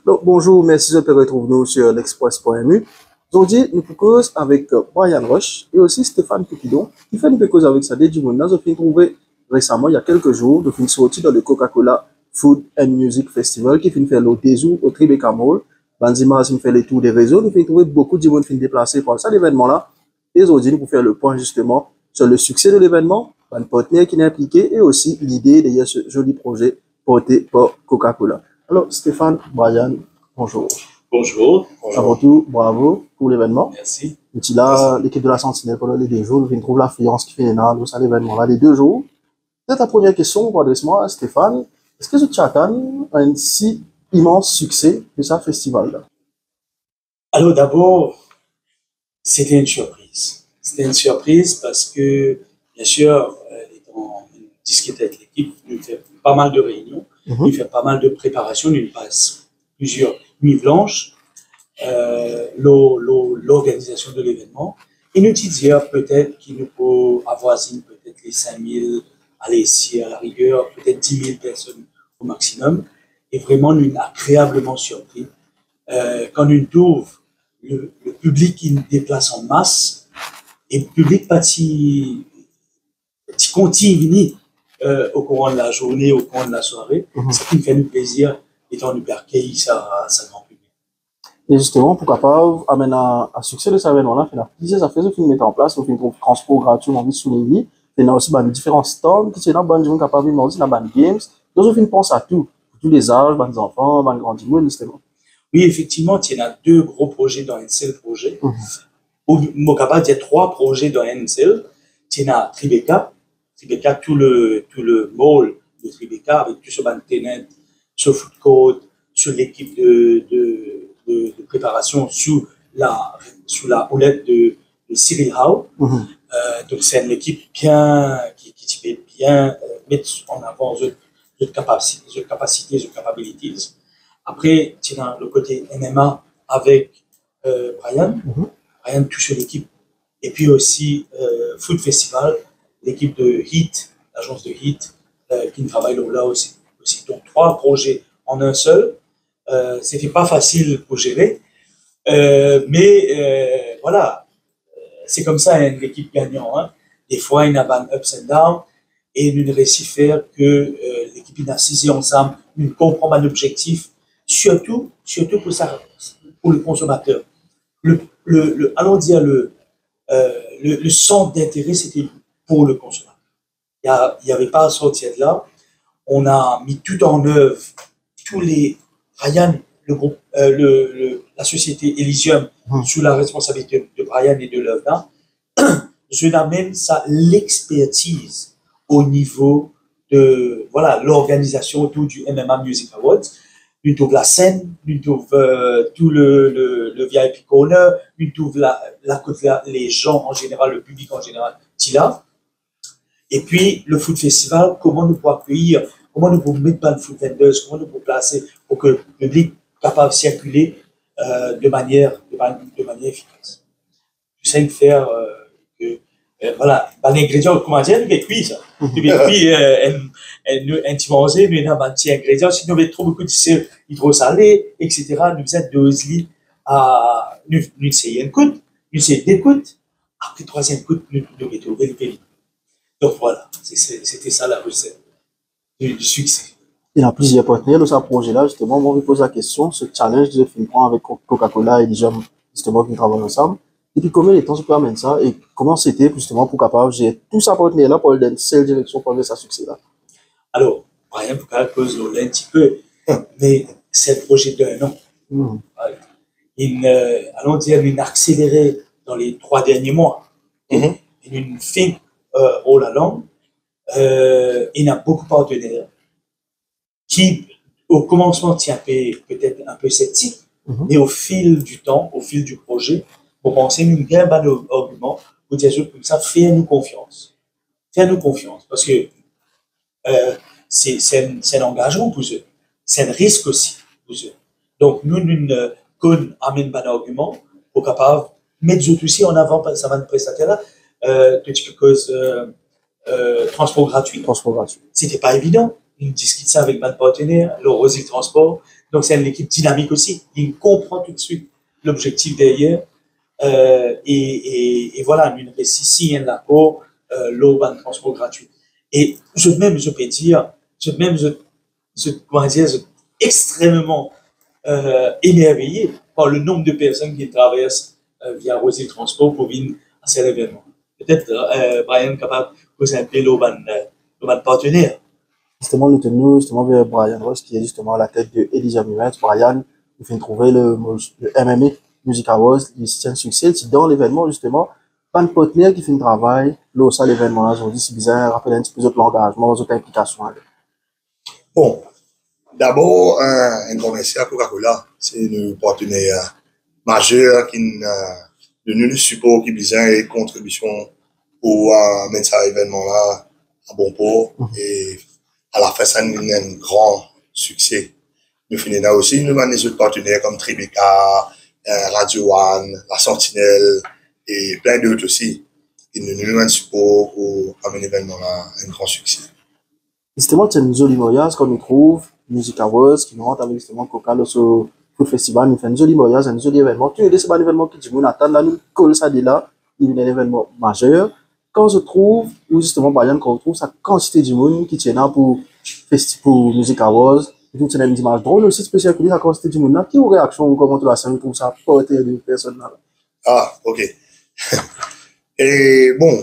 Donc, bonjour, merci de te retrouver nous sur l'express.mu. Aujourd'hui, nous proposons avec Brian Rush et aussi Stéphane Coupidon qui fait une cause avec sa du monde. Nous avons trouvé récemment, il y a quelques jours, nous avons sorti dans le Coca-Cola Food and Music Festival qui finit faire le dézout au Tribeca Mall. Banzima, qui fait les tours des réseaux. Nous avons trouvé beaucoup de monde qui déplacé pour ça, l'événement-là. Et aujourd'hui, nous pour faire le point justement sur le succès de l'événement, un partenaire qui est impliqué et aussi l'idée derrière ce joli projet porté par Coca-Cola. Alors, Stéphane, Brian, bonjour. Bonjour. Avant tout, bravo pour l'événement. Merci. Et puis là, l'équipe de la Sentinelle pendant les 2 jours, nous trouve l'affluence qui fait énorme à l'événement-là, les 2 jours. C'est ta première question, adresse-moi, Stéphane. Est-ce que tu attends un si immense succès de ce festival-là? Alors d'abord, c'était une surprise. C'était une surprise parce que, bien sûr, étant discuté avec l'équipe, nous fait pas mal de réunions, nous fait pas mal de préparations, nous passe plusieurs nuits blanches, l'organisation de l'événement, et nous dire peut-être qu'il nous peut avoisiner peut-être les 5000, allez, si à la rigueur, peut-être 10 000 personnes au maximum, et vraiment nous agréablement surpris. Quand nous trouve le public qui nous déplace en masse, et le public qui continue au courant de la journée, au courant de la soirée, ce qui me fait du plaisir, étant nous percueillir ça grand public. Et justement, pourquoi pas amener à succès de cet événement-là, il y a plusieurs affaires qui mettent en place, donc il y a un transport gratuit dans sous les lits, il y a aussi différents stands qui sont dans les gens capables de aussi dans les games, donc on pense à tout, pour tous les âges, les enfants, les grands monde, justement. Oui, effectivement, il y a 2 gros projets dans un seul projet. Au Mokaba, il y a 3 projets dans un seul. Il y a Tribeca, tout le mall de Tribeca, avec tout ce tenant, ce food court, sur l'équipe de préparation sous la houlette de Cyril Howe. Donc c'est une équipe qui peut bien mettre en avant de capacités, de capabilities. Après, tu as le côté MMA avec Brian. Brian touche l'équipe. Et puis aussi Food Festival, l'équipe de Heat, l'agence de Heat, qui travaille là aussi. Donc 3 projets en un seul. C'était pas facile pour gérer. Mais voilà, c'est comme ça une équipe gagnante. Hein. Des fois, il y a des ups and downs. Et nous réussissons à faire que l'équipe est assise ensemble, nous comprend un objectif, surtout pour le consommateur. Allons dire le centre d'intérêt, c'était pour le consommateur. Il n'y avait pas à sortir de là. On a mis tout en œuvre, tous les Brian, le groupe, la société Elysium, sous la responsabilité de Brian et de Levna. Je n'amène ça l'expertise au niveau de l'organisation autour du MMA Music Awards. Nous trouve la scène, nous trouve tout le VIP corner, nous trouve les gens en général, le public en général, qui là. Et puis le food festival, comment nous pouvons accueillir, comment nous pouvons mettre dans le food vendors, comment nous pouvons placer pour que le public soit capable de circuler de manière efficace. J'essaie de faire voilà, un ingrédient, comment dire, nous est cuit ça. Nous est cuit, un petit manger, nous avons un petit ingrédient, si nous avons trop beaucoup de sel hydrosalé, etc., nous faisons 2 litres à, nous essayons une coupe, nous essayons des coupes, après 3e coupe, nous mettons le périmètre. Donc voilà, c'était ça la recette du succès. Il y a plusieurs partenaires de ce projet-là, justement, on me pose la question, ce challenge de film prend avec Coca-Cola et les gens, justement, qui travaillent ensemble. Et puis, combien de temps tu peux amener ça et comment c'était, justement, pour capable gérer tout ça partenaire-là pour aller dans cette direction pour avoir ce succès-là? Alors, Brian, pour qu'elle pose un petit peu, mais c'est un projet d'1 an. Allons dire, une accéléré dans les 3 derniers mois. Une fin au la langue. Il y a beaucoup de partenaires qui, au commencement, tient peut-être un peu sceptique, mais au fil du temps, au fil du projet, pour penser une bien bon argument, pour dire comme ça, fais-nous confiance. Fais-nous confiance, parce que c'est un engagement pour eux. C'est un risque aussi pour eux. Donc, nous amène un bon argument pour capable mettre eux aussi en avant, ça va nous prestataire-là, de cause transport gratuit. Transport gratuit. C'était pas évident. Ils discutent ça avec notre partenaire, le Rosy Transport, Donc, c'est une équipe dynamique aussi. Il comprend tout de suite l'objectif derrière. Et voilà, une récit, un accord, l'eau, un transport gratuit. Et je peux dire, comment dire, je extrêmement émerveillé par le nombre de personnes qui traversent via Rosie Transport pour venir à cet événement. Peut-être, Brian, capable de vous appeler le partenaire. Justement, nous tenons justement vers Brian Ross, qui est justement à la tête de Elijah Events. Brian, il fait trouver le MMA Music Awards, il tient un succès. C'est dans l'événement, justement, pas de partenaire qui fait un travail. Là, ça, l'événement, là, aujourd'hui, c'est bizarre, rappelle un petit peu d'autres l'engagement, d'autres implications. Bon, d'abord, un grand merci à Coca-Cola. C'est le partenaire majeur qui nous le support qui besoin et contribution pour mettre cet événement-là à bon port. Et à la fin, ça a un grand succès. Nous finissons là aussi, nous avons des autres partenaires comme Tribeca, Radio One, La Sentinelle et plein d'autres aussi. Et nous avons un support pour amener l'événement-là un grand succès. Justement, c'est une jolie mariage qu'on nous trouve, Music Awards, qui nous rentre avec justement Coca-Cola sur Food Festival. Nous fait une jolie mariage, un joli événement. Tu sais, c'est pas un événement qui dit, on attend, là, nous colle ça de là. Il est un événement majeur. Quand on se trouve, ou justement, Brian, quand on trouve sa quantité de monde qui tient là pour Music Awards, et tout, c'est une image drôle aussi spéciale que la quantité de monde là. Qui est réaction ou comment tu la sens, trouve ça porté de personnes là? Ah, ok. Et bon,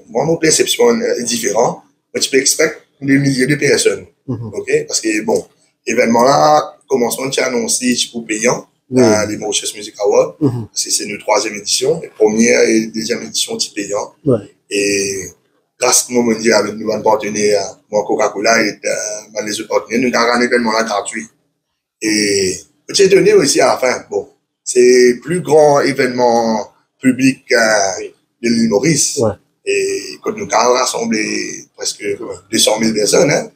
mon perception est différente. Mais tu peux expecter des milliers de personnes. Ok? Parce que, bon, l'événement là, commencement, tu as annoncé pour payant, les Mauritius Music Awards. C'est notre 3e édition. La première et 2e édition, tu payant. Et grâce à nous, on dit avec nous, un partenaire, moi, Coca-Cola et les autres partenaires, nous avons un événement là gratuit. Et je t'ai donné aussi à la fin, bon, c'est le plus grand événement public de l'île Maurice. Et quand nous avons rassemblé presque 200 000 personnes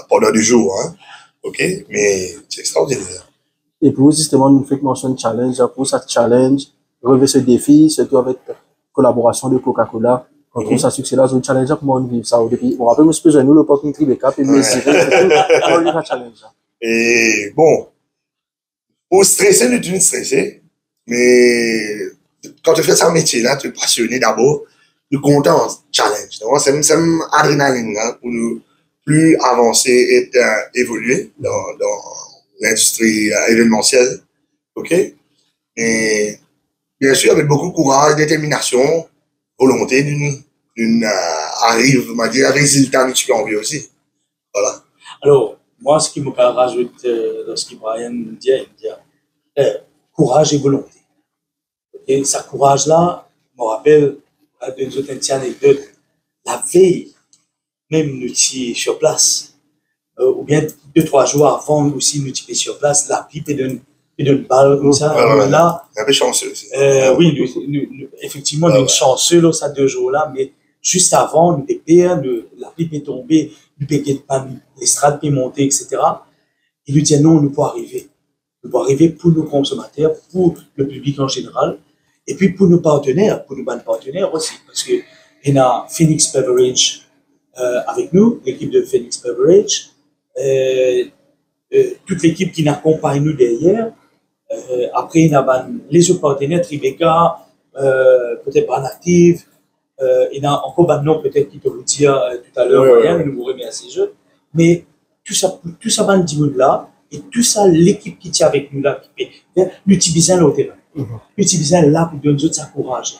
pendant 2 jours. Hein. OK? Mais c'est extraordinaire. Et pour justement, nous faisons mention de challenge. Pour ça, challenge, relever ce défi, surtout avec la collaboration de Coca-Cola. Quand on trouve ça succès là, c'est un challenge pour moi, on vit ça au début. On rappelle, je peux nous l'opportunité de cap et mesurer, on vit un challenge. Et bon, pour stresser, nous devons stresser. Mais quand tu fais ça métier là, tu es passionné d'abord. Nous comptons challenge. Donc, c'est une adrénaline hein, pour nous plus avancer et évoluer dans l'industrie événementielle. OK? Et bien sûr, avec beaucoup de courage, détermination, volonté, d'une arrive, on va dire, résultat que tu as envie aussi. Voilà. Alors, moi, ce qui me rajoute dans ce que Brian me dit, courage et volonté. Et ce courage-là, je me rappelle d'une autre anecdote, la veille, même nous étions sur place, ou bien 2-3 jours avant aussi nous étions sur place, la pipe est d'une balle comme ça. Là, un peu chanceux aussi. Oui, effectivement, nous sommes chanceux là, ça 2 jours-là, mais juste avant, nous la pipe est tombée, nous péquons pas, l'estrade est montée, etc. Il nous dit non, nous pouvons arriver. Nous pouvons arriver pour nos consommateurs, pour le public en général. Et puis pour nos partenaires, pour nos bonnes partenaires aussi, parce que il y a Phoenix Beverage avec nous, l'équipe de Phoenix Beverage, toute l'équipe qui nous accompagne nous derrière. Après, il y a les autres partenaires, Tribeca, peut-être Banactive, il y a encore un nom peut-être qui te vous dire tout à l'heure, nous vous remercie jeux. Mais tout ça, van du là, et tout ça, l'équipe qui tient avec nous là, nous utilisons le terrain. Utilisons là pour donner notre courage.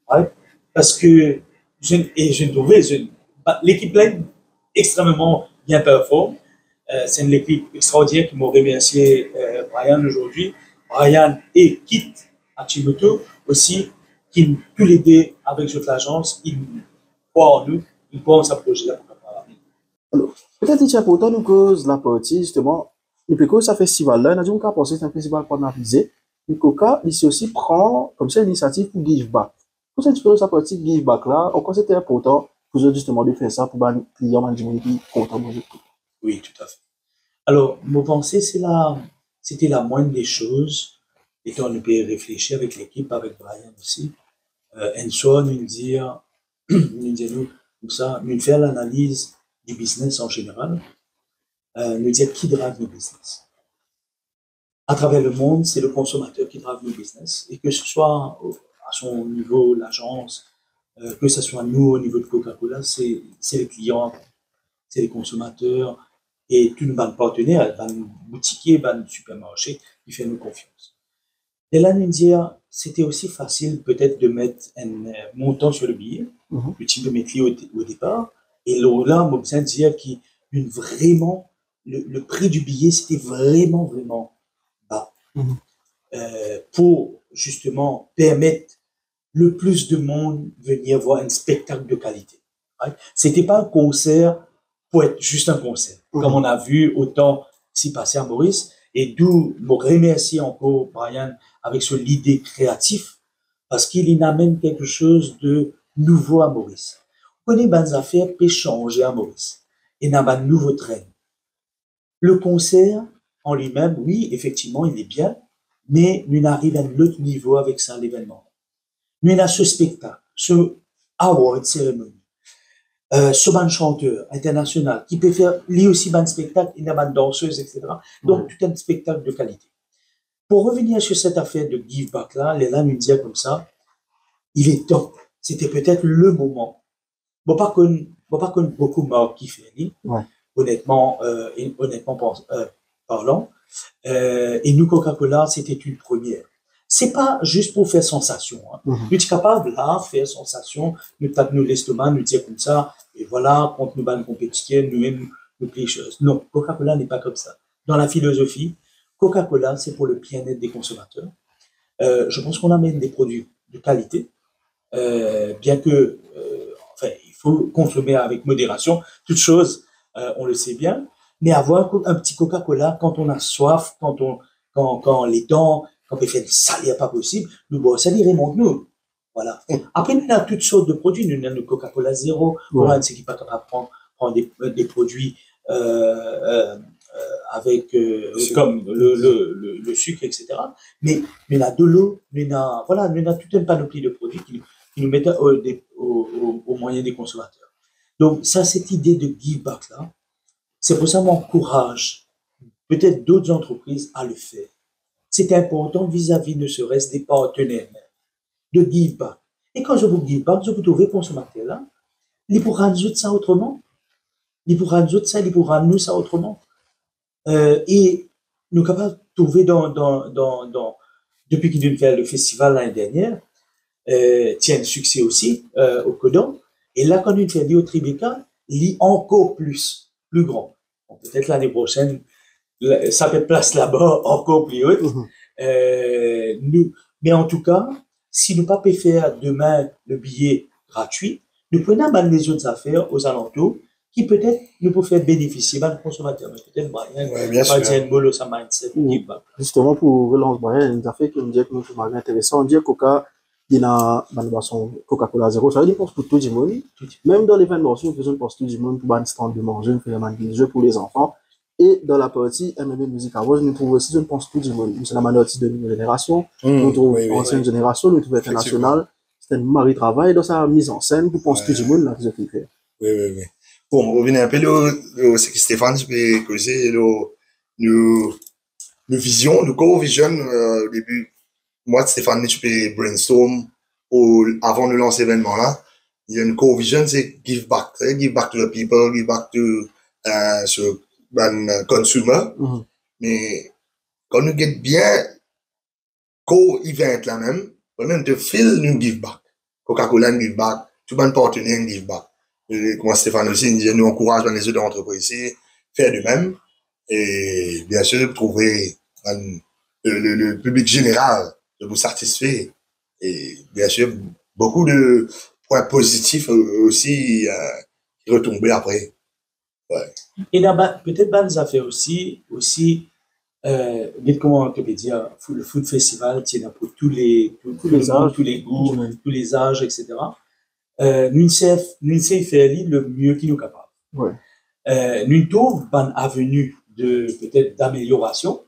Ouais? Parce que je trouvais l'équipe là extrêmement bien performe. C'est une équipe extraordinaire qui m'a remercié Brian aujourd'hui. Brian et Kit Achimoto aussi, qui tous les deux avec toute l'agence, ils croient en nous, ils croient en sa projet là. Alors, peut-être que c'est important nous cause la partie justement, et puis que ça festival là, on a dit qu'on penser c'est un festival qu'on a visé. Le Coca, ici aussi prend comme ça l'initiative pour give back. Pour ça, tu peux sa partie give back là, encore c'était important pour eux justement de faire ça pour les clients qui content de tout. Oui, tout à fait. Alors, mon pensée, c'était la moindre des choses. Et quand on peut réfléchir avec l'équipe, avec Brian aussi, un soir, nous dire, nous, comme ça, nous faire l'analyse du business en général. nous dire qui drive nos business. À travers le monde, c'est le consommateur qui drive nos business. Et que ce soit à son niveau, l'agence, que ce soit nous au niveau de Coca-Cola, c'est les clients, c'est les consommateurs et tous nos partenaires, les boutiquiers, les supermarchés qui font nous confiance. Et là, nous dire, c'était aussi facile peut-être de mettre un montant sur le billet, le type de métier au départ. Et là, on a besoin de dire qu'une vraiment, le prix du billet, c'était vraiment, vraiment bas. Pour justement permettre le plus de monde venir voir un spectacle de qualité. Right? C'était pas un concert pour être juste un concert. Comme on a vu autant s'y passer à Maurice. Et d'où me remercie encore Brian avec son idée créative parce qu'il amène quelque chose de nouveau à Maurice. On connaît des affaires peut changer à Maurice. Et n'a pas de nouveau train. Le concert en lui-même, oui, effectivement, il est bien, mais nous arrivons à un autre niveau avec ça, l'événement. Nous avons ce spectacle, ce award cérémonie, ce ban chanteur international qui peut faire lui aussi ban spectacle, il y a ban danseuse, etc. Donc, tout un spectacle de qualité. Pour revenir sur cette affaire de give back là, Léla nous disait comme ça, il est temps. C'était peut-être le moment. Bon, pas qu'on beaucoup marque qui fait, honnêtement parlant. Et nous, Coca-Cola, c'était une première. C'est pas juste pour faire sensation. Nous sommes capables là, faire sensation, nous taper nous l'estomac, nous dire comme ça, et voilà, contre nous bonnes compétitions, nous les choses. Non, Coca-Cola n'est pas comme ça. Dans la philosophie, Coca-Cola, c'est pour le bien-être des consommateurs. Je pense qu'on amène des produits de qualité, bien que, enfin, il faut consommer avec modération. Toute chose, on le sait bien, mais avoir un petit Coca-Cola quand on a soif, quand les dents, quand on fait ça, il n'y a pas possible, nous, bon, ça dirait nous. Voilà. Après, nous avons toutes sortes de produits. Nous avons le Coca-Cola zéro. On a ceux qui ne sont pas capables de prendre des produits avec comme le sucre, etc. Mais nous avons de l'eau, nous avons toute une panoplie de produits qui nous mettent au moyen des consommateurs. Donc, ça, cette idée de give back là, c'est pour ça que j'encourage peut-être d'autres entreprises à le faire. C'est important vis-à-vis ne serait-ce des partenaires de give back. Et quand je vous give back, je vous trouve consommateur là, il pourra nous ça autrement. Il pourra nous ça, il pourra nous ça autrement. Et nous sommes capables de trouver depuis qu'il a fait le festival l'année dernière, tient succès aussi au Codon. Et là, quand il fait au Tribeca, il est encore plus grand. Bon, peut-être l'année prochaine, ça peut place là-bas encore plus haute. Mais en tout cas, si nous ne pouvons pas faire demain le billet gratuit, nous prenons les autres affaires aux alentours qui peut-être nous peuvent faire bénéficier le consommateur. Peut-être Brian, sûr. Sa mindset. Justement, pour relancer Brian, une affaire qui me dit que nous sommes intéressant. On dit que Coca, il y a une boisson Coca-Cola zéro. Ça veut dire qu'on pour tout le monde. Même dans l'événement, on faisait pour tout le monde, pour un stand de manger, on fait des jeux pour les enfants. Et dans la partie MMA Music Awards, nous trouvons aussi, je pense, tout le monde. C'est la manière de nouvelle génération. Nous trouvons ancienne génération, nous trouvons international. C'est un mari-travail dans sa mise en scène pour penser tout le monde là que je fais faire. Oui. Bon, on revient un peu ce que Stéphane peut causer, nos visions, nos co-vision, au début. Moi, Stéphane, tu peux brainstorm avant de lancer l'événement là. Il y a une co-vision, c'est give back to the people, give back to consumer. Mais quand nous get bien co-event là même, on te feel nous give back. Coca-Cola give back, tout le monde partenaire give back. Comme Stéphane aussi, il nous encourage dans les autres entreprises ici, faire de même. Et bien sûr, trouver le public général de vous satisfaire. Et bien sûr, beaucoup de points positifs aussi retomber après. Ouais. Et peut-être ça fait aussi comment on peut dire, le food festival, c'est pour tous les âges, tous les goûts, tous les âges, etc. Nous savons faire le mieux qu'il nous est capable. Nous trouvons une avenue peut-être d'amélioration.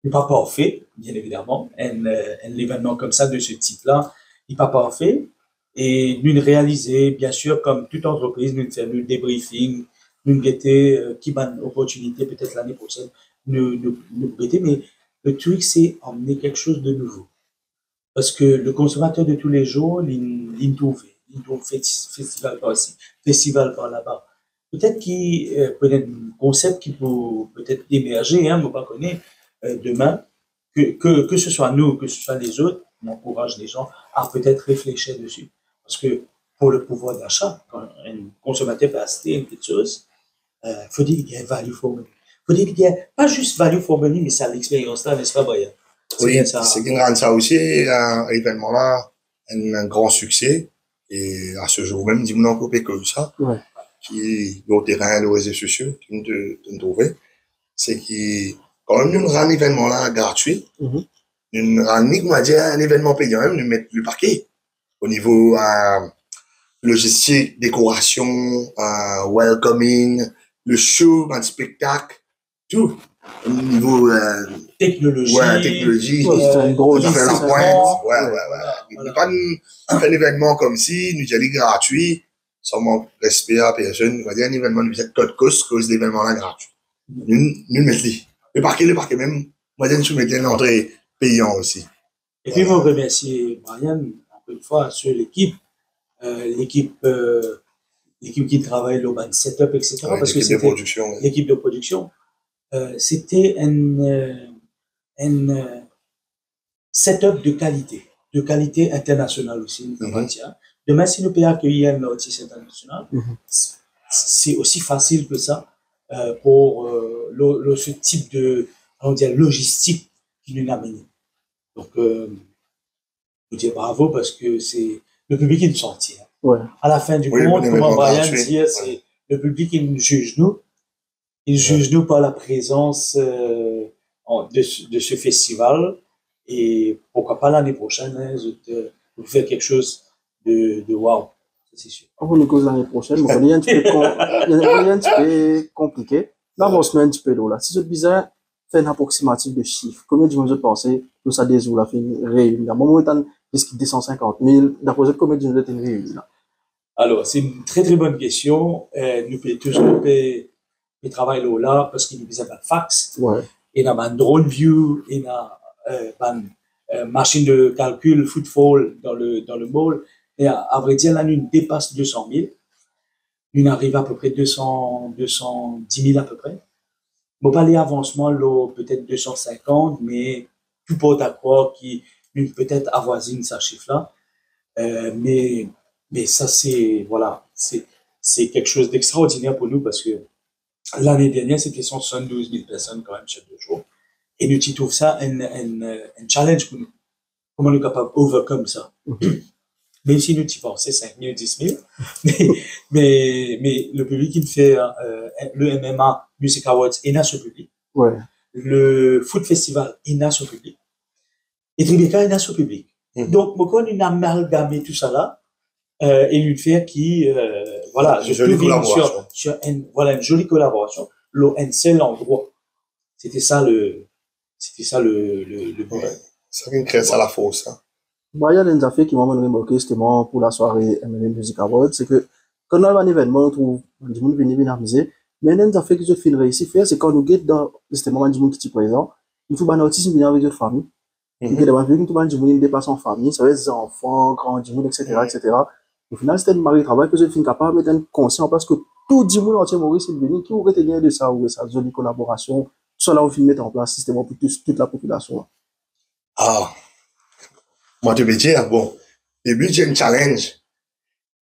Il n'est pas parfait, bien évidemment. Un événement comme ça, de ce type-là, il n'est pas parfait. Et nous réaliser, bien sûr, comme toute entreprise, nous faisons le débriefing nous guetter, qui va une opportunité peut-être l'année prochaine, nous guetter, mais le truc, c'est emmener quelque chose de nouveau. Parce que le consommateur de tous les jours, il trouve festival par ici, festival par là-bas. Peut-être qu'il peut-être un concept qui peut peut-être émerger, hein, on va connaître demain, que ce soit nous, que ce soit les autres, on encourage les gens à peut-être réfléchir dessus. Parce que pour le pouvoir d'achat, quand un consommateur peut acheter une petite chose, faut dire qu'il y a value for money. Faut dire qu'il y a pas juste value for money, mais ça l'expérience là, n'est-ce pas, Brian? Oui, c'est qui rend ça aussi, un événement là, un grand succès. Et à ce jour même, dis-moi encore que ça, Ouais. qui, au terrain, les réseaux sociaux, qui nous trouver, c'est qui, quand même, nous rend l'événement là gratuit, nous rend, on va dire, un événement payant, même, nous mettre le parquet au niveau, logistique, décoration, welcoming, le show, un spectacle, tout. Au niveau technologie, technologie, c'est un gros ça fait la pointe. Ouais. Voilà. Pas faire un événement comme si, nous allons gratuit, sans mon respect à personne, nous va dire un événement, nous disons code cost, cause d'événement là gratuit. Nous mettons le parquet même, moi, nous mettons l'entrée payant aussi. Et puis, je remercie Brian, encore une fois, sur l'équipe, l'équipe qui travaille le ban setup, etc. Ouais, parce que l'équipe de c'était production. l'équipe de production. C'était un setup de qualité internationale aussi. Demain, si nous pouvons accueillir un artiste international, c'est aussi facile que ça pour ce type de, on dire, logistique qui nous a amené. Donc, je dis bravo parce que c'est le public qui nous sortit. Hein. Ouais. À la fin du compte, comme Brian dit, c'est le public qui nous juge nous. Il juge nous par la présence de ce festival et pourquoi pas l'année prochaine, hein, de faire quelque chose de wow, c'est sûr. On nous cause l'année prochaine, mais il y a un petit peu compliqué. Là, on se met un petit peu là. Si c'est bizarre, faire un approximatif de chiffres. Combien de gens pensez que ça désoule la fin réunion? À un moment, on est 250 000. D'après vous, combien de gens ont une réunion? Alors, c'est une très très bonne question. Nous payons toujours le travail là parce qu'il nous a un fax, il y a un drone view, il y a une machine de calcul footfall dans le mall. Et à vrai dire, là, nous dépasse 200 000. Nous arrive à peu près 210 000 à peu près. Bon, pas les avancements, là, peut-être 250, mais tout porte à croire qui peut-être avoisine ce chiffre-là. Mais ça, c'est, voilà, c'est quelque chose d'extraordinaire pour nous parce que l'année dernière, c'était 172 000 personnes quand même chaque 2 jours. Et nous trouvons ça un challenge pour nous. Comment nous sommes capables d'overcome ça? Même si nous y pensons 5 000, 10 000. Mais le public, il fait le MMA Music Awards, il a ce public. Ouais. Le Foot Festival, il a ce public. Et Tribeca, il a ce public. Donc, quand on a amalgamé tout ça là, et lui faire qui, voilà, une jolie collaboration. sur voilà, une jolie collaboration, un seul endroit. C'était ça le but. Ouais. Ça qui crée ça la fausse, hein. Bon, il y a des affaires qui m'ont remarqué justement pour la soirée MMA Music Awards, c'est que quand on a un événement, on trouve du monde venir amuser, mais il y a des affaires que je fais réussir faire, c'est quand nous guette dans justement du monde qui est présent, il faut un artiste venir avec d'autres familles. Il y a des gens qui du monde dépasse en famille, ça va être des enfants, grands du monde, etc., etc. Au final, c'était un mari travail que je suis capable d'être conscient parce que tout du monde entier Maurice est venu, qui aurait été de ça, ou ça, jolie collaboration, tout cela, on finit mettre en place systématiquement pour toute la population. Ah. Moi, tu peux dire, bon, le but, j'ai un challenge.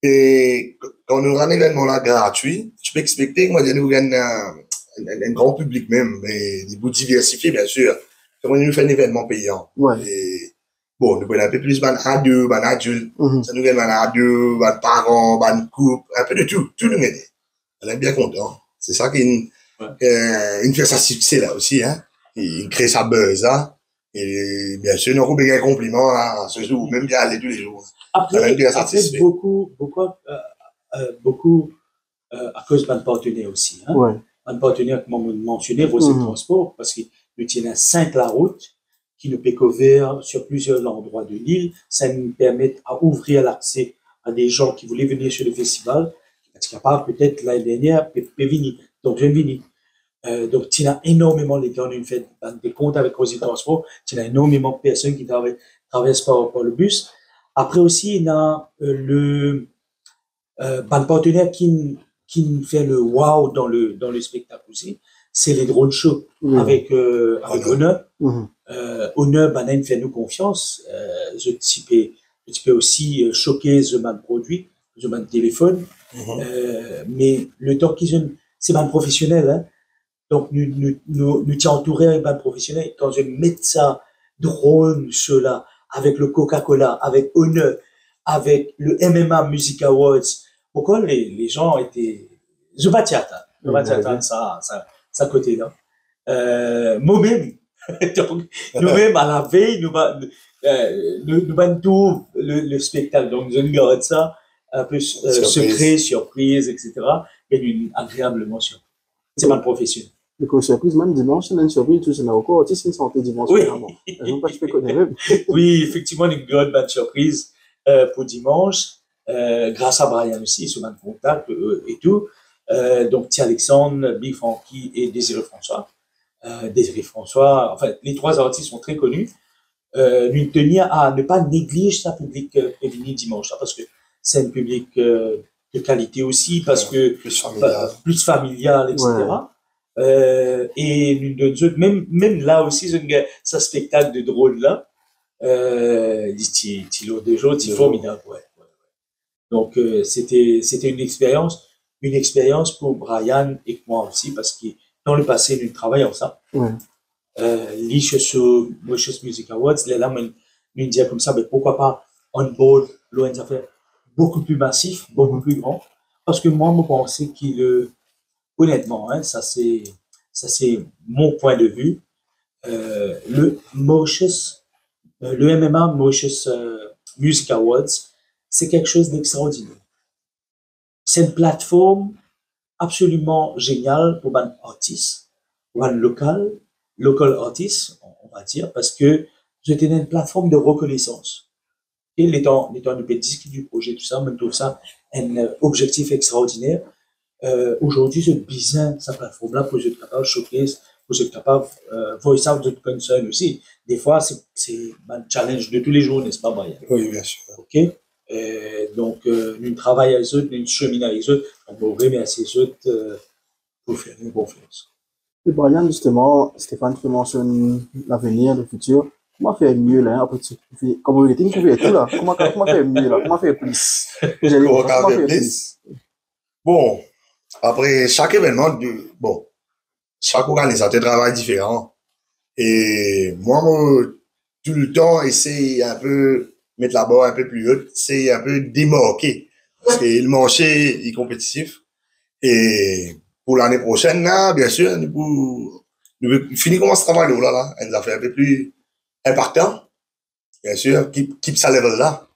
Et quand on a un événement là gratuit, tu peux expecter, moi, nous avons un grand public même, mais des bouts diversifiés, bien sûr. Comment nous fait un événement payant. Ouais. Et, bon, nous prenons un peu plus ban ado, ban adulte, ça nous gagne ban ado, ban parents, ban couple, un peu de tout nous gagne. On est bien content. C'est ça qui fait sa succès là aussi, hein. Il crée sa buzz, hein. Et bien sûr, nous avons des compliments à ce jour, même bien aller tous les jours. Après beaucoup à cause d'un partenaire aussi. Hein. Ouais. Un partenaire, comme on mentionnait, aussi le transport, parce qu'il nous tient à 5 la route, qui nous peut couvrir sur plusieurs endroits de l'île. Ça nous permet à ouvrir l'accès à des gens qui voulaient venir sur le festival, tu es capable, peut-être l'année dernière, Pévini. Donc, je vini. Donc, tu as énormément les gens, une fait des comptes avec Rosy Transport, tu as énormément de personnes qui traversent par le bus. Après aussi, il y a partenaire qui fait le wow dans le spectacle aussi, c'est les drone shows avec Honor. Honor, il fait nous confiance. Je peux aussi choquer The Man produit, The Man téléphone. Mais le temps qu'ils ont, c'est man professionnel, hein. Donc, nous t'y entouré avec man professionnel. Quand je mets ça drone show là, avec le Coca-Cola, avec Honor, avec le MMA Music Awards, pourquoi les gens étaient, je vais t'attendre ça côté là. Moi-même, donc, nous-mêmes, à la veille, nous tout le spectacle. Donc, je garde ça un peu secret, surprise, etc. Et une agréablement surprise. C'est ma profession. Le surprise, même dimanche, c'est une surprise, tout ça n'a encore, tu sais, une santé dimanche, oui. Vraiment. Pas, je peux connaître. Oui, effectivement, une grande bonne surprise pour dimanche, grâce à Brian aussi, sur mon contact et tout. Donc, Thierry Alexandre, Big Frankie et Désiré François. Désiré François, enfin, les trois artistes sont très connus. Nous tenir à ne pas négliger sa public féminin dimanche, parce que c'est un public de qualité aussi, parce que plus familial, etc. Ouais. Et même là aussi, ce spectacle de drôle là, l'autre des jours, c'est formidable, ouais. Donc c'était une expérience pour Brian et moi aussi, parce que dans le passé, nous travaillons ensemble. Ouais. Sur Mauritius Music Awards, là, nous dire comme ça, mais pourquoi pas on board, loin des affaires beaucoup plus massif, beaucoup plus grand, parce que moi, je pensais honnêtement, hein, ça c'est mon point de vue, le Mauritius, le MMA Mauritius Music Awards, c'est quelque chose d'extraordinaire. C'est une plateforme absolument géniale pour un artiste, pour un local artiste, on va dire, parce que c'était une plateforme de reconnaissance. Et l'étant de disque du projet, tout ça, même tout ça, un objectif extraordinaire. Aujourd'hui, je besoin sa plateforme-là pour être capable de showcase, pour être capable voice out de concern aussi. Des fois, c'est un challenge de tous les jours, n'est-ce pas, Brian? Oui, bien sûr. OK? Donc, nous travaillons avec eux, nous cheminons avec eux, on vous remercie les autres pour faire une confiance. Et Brian, justement, Stéphane, tu mentionnes l'avenir, le futur. Comment faire mieux là, après comme on était trouvé tout là, comment faire mieux là, comment faire plus? Comment faire plus? Bon, après chaque événement, chaque organisateur travaille différent. Et moi, tout le temps, essayer un peu mettre la barre un peu plus haute, c'est un peu démarquer. Parce que le marché est compétitif. Et pour l'année prochaine, là, bien sûr, nous finir comment ce travail là, elle nous a fait un peu plus impactant. Bien sûr, keep ça level là.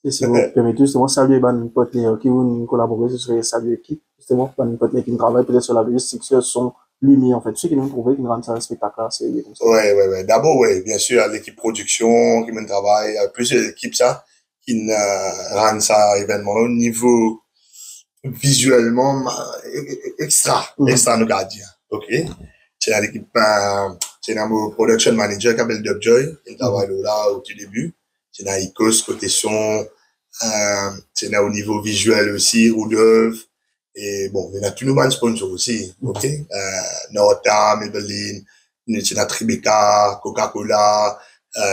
Et si vous permettez, justement, saluer un partenaire qui vous collaborer, ce serait saluer qui, justement, un partenaire qui travaille peut-être sur la logistique, sur son lumière, en fait. Ceux qui nous trouvent, qui nous rendent ça un spectacle là, c'est comme ça. Ouais. D'abord, bien sûr, l'équipe production qui me travaille, plus l'équipe ça, qui nous rend ça événement au niveau visuellement extra, nous gardiens. OK? C'est l'équipe, c'est mon production manager qui s'appelle Dubjoy, il travaille là au tout début. C'est dans Icos, côté son, c'est au niveau visuel aussi, Rudolph. Et bon, il y a tous nos sponsors aussi, OK? Norta, Maybelline, c'est dans Tribeca, Coca-Cola,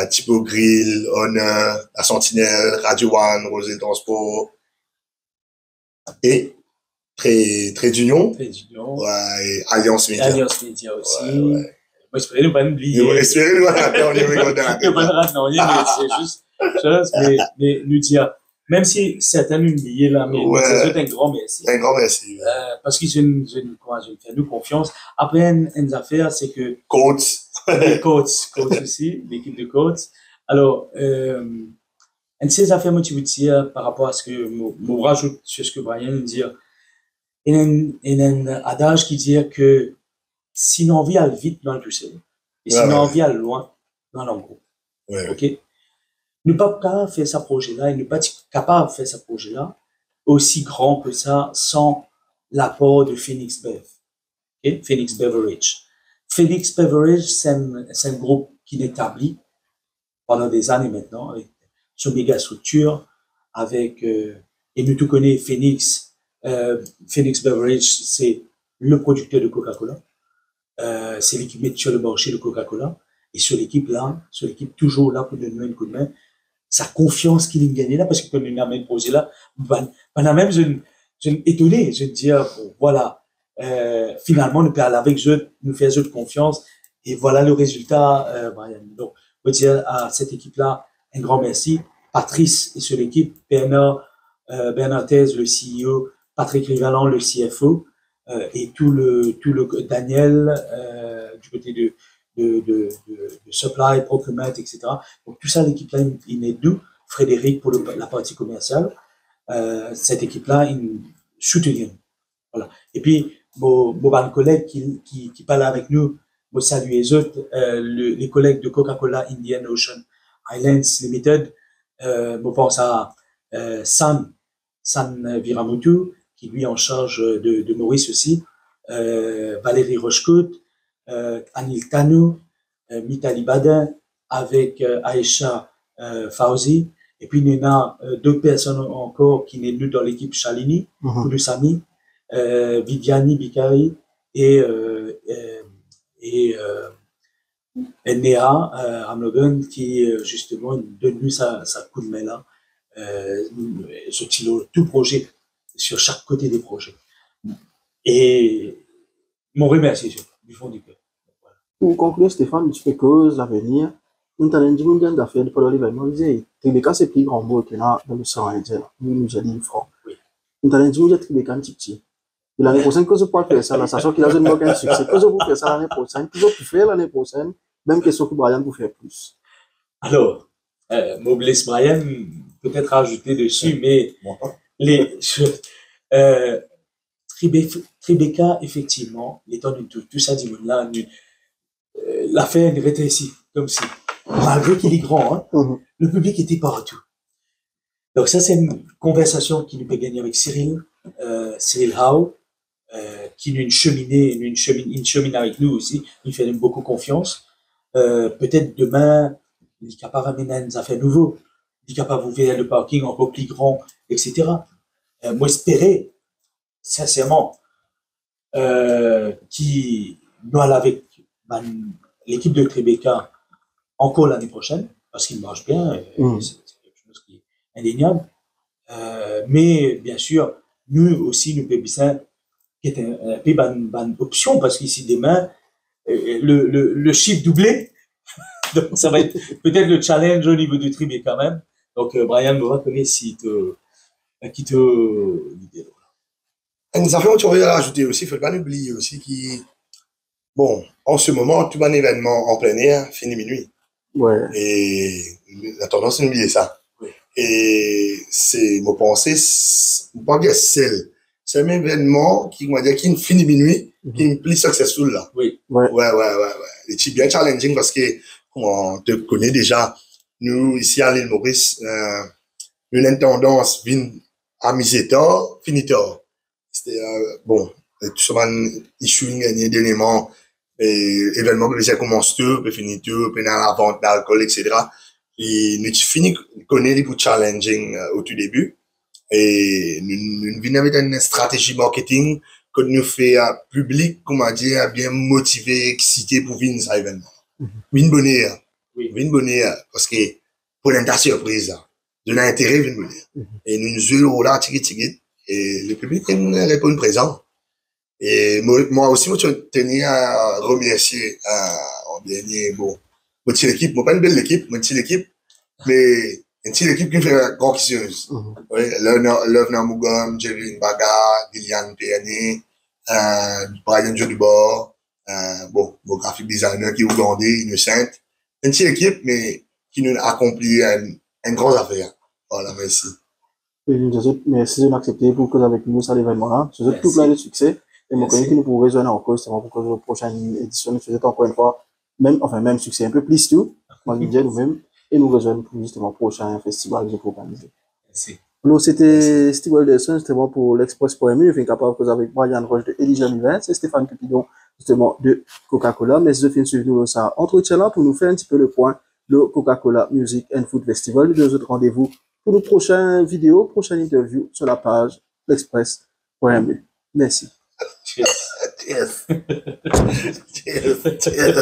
Tipo Grill, Honor, La Sentinelle, Radio One, Rosé Transport. Et Trade Union. Ouais, et Alliance Media. Alliance Media aussi. Ouais. Moi, j'espérais ne pas oublier. Espérez-nous, c'est juste, mais nous dire, même si certains nous oublient là, mais c'est un grand merci. Un grand merci. Parce qu'ils fait nous confiance. Après, une affaire, c'est que. Coach aussi, l'équipe de coach. Alors, une de ces affaires, moi, tu veux dire, par rapport à ce que, moi, rajoute sur ce que Brian dit, il y a un adage qui dit que si l'on vit à vite dans le poussé, et si l'on vit à loin dans l'engros. OK? Ne pas capable de faire ce projet-là, et ne pas capable de faire ce projet-là, aussi grand que ça sans l'apport de Phoenix Bev. Okay? Phoenix Beverage. Phoenix Beverage, c'est un groupe qui est établi pendant des années maintenant, avec son méga structure, avec, et nous tout connaissons Phoenix. Phoenix Beverage, c'est le producteur de Coca-Cola. C'est l'équipe met sur le marché de Coca-Cola. Et sur l'équipe là, sur l'équipe toujours là pour donner un coup de main, sa confiance qu'il a gagnée là, parce que quand il a même posé là, pendant même, je étonné, je me dis, bon, voilà, finalement, nous parlons avec eux, nous faisons confiance, et voilà le résultat, Brian. Donc, on peut dire à cette équipe-là un grand merci. Patrice et sur l'équipe, Bernard Thez, le CEO, Patrick Rivalan, le CFO, et tout le Daniel, du côté de supply, procurement, etc. Donc, tout ça, l'équipe-là, il est d'où? Frédéric pour la partie commerciale. Cette équipe-là, il soutient. Voilà. Et puis, mon collègue qui parle avec nous, moi salue les autres, les collègues de Coca-Cola Indian Ocean Islands Limited, moi pense à San Viramutu, qui lui est en charge de Maurice aussi, Valérie Rochecoute, Anil Tanou, Mitali Badin, avec Aïcha Fauzi, et puis il y a deux personnes encore qui sont dans l'équipe Chalini, Kudusami, Viviani Bikari et Néa Amlogun qui justement donne sa coup de main là sur tout projet, sur chaque côté des projets. Et mon remercie du fond du cœur. Voilà. Pour conclure, Stéphane, tu fais cause l'avenir. Nous avons dit que nous avons fait pour l'événement. Tribeca, c'est plus grand mot que là dans le sang indien. Nous nous avons dit franc. Nous avons dit que Tribeca est petit. L'année prochaine, que je peux faire ça, sachant qu'il a jamais aucun succès. Que je peux faire ça l'année prochaine, que je peux faire l'année prochaine, même question que Brian peut faire plus. Alors, Mobless Brian, peut-être rajouter dessus, mais Tribeca, effectivement, l'étant de tout ça, là, l'affaire est rétrécie, comme si, malgré qu'il est grand, hein, le public était partout. Donc ça, c'est une conversation qui nous peut gagner avec Cyril Howe, qui nous chemine avec nous aussi, il fait beaucoup confiance. Peut-être demain, il est capable d'amener des affaires nouveaux, il est capable d'ouvrir le parking encore plus grand, etc. Moi, j'espérais, sincèrement, qu'il doit avec l'équipe de Tribeca encore l'année prochaine, parce qu'il marche bien, c'est quelque chose qui est indéniable. Mais bien sûr, nous aussi, nous Pébissin, qui est une option, parce qu'ici, demain, le chiffre doublé, donc ça va être peut-être le challenge au niveau du Tribeca quand même. Donc, Brian me reconnaît si qui te l'idée. Une affaire que tu aurais rajouter aussi, il ne faut pas oublier aussi bon, en ce moment, tout un événement en plein air finit minuit. Ouais. Et la tendance, c'est d'oublier ça. Oui. Et c'est, mon pensée, pas bien c'est un événement qui finit minuit, qui est plus successful là. Oui. Ouais. Et c'est bien challenging parce que, on te connaît déjà, nous, ici à l'île Maurice, nous avons une tendance, à miser tard, finir tard. C'était, bon, souvent, issue gagner d'éléments, événements que déjà commencent tout, puis finit tout, puis dans la vente d'alcool, etc. Et nous finissons connaître les plus challenging au tout début. Et nous venons avec une stratégie marketing que nous fait public, comment dire, bien motivé, excité pour venir à l'événement. Une bonne heure. Oui. Une bonne heure. Parce que, pour l'inter surprise, de l'intérêt, une bonne heure. Et nous jouons là, tigit, et le public répond présent. Et moi aussi, je tenais à remercier, en dernier, bon, mon petite équipe, moi pas une belle équipe, mon petite équipe, mais une petite équipe qui fait grand kisseuse. Oui, Love Namougam, Jerry Baga, Gillian PNE, Brian Jodubor, bon, mon graphic designer qui est ougandais, Innocent. Une petite équipe, mais qui nous a accompli une grande affaire. Voilà, merci. Merci de m'accepter pour cause avec nous à l'événement-là. Je vous souhaite tout plein de succès. Et mon collègue qui nous pourrait rejoindre encore, justement, pour que la prochaine édition, nous souhaite encore une fois, même succès, un peu plus tout, moi, je nous-mêmes, et nous rejoindre pour justement le prochain festival que je peux organiser. Merci. Nous, c'était Steve Wilderson, justement, pour l'Express.mu. Je suis capable de causer avec Brian Roche de Elijah Niven. C'est Stéphane Cupidon, justement, de Coca-Cola. Mais je finis suivre nous ça entretien là pour nous faire un petit peu le point le Coca-Cola Music and Food Festival. Nous deux autres rendez-vous pour nos prochaines vidéos, prochaines interviews sur la page l'Express.mu. Merci. Cheers. Cheers. Cheers. Cheers.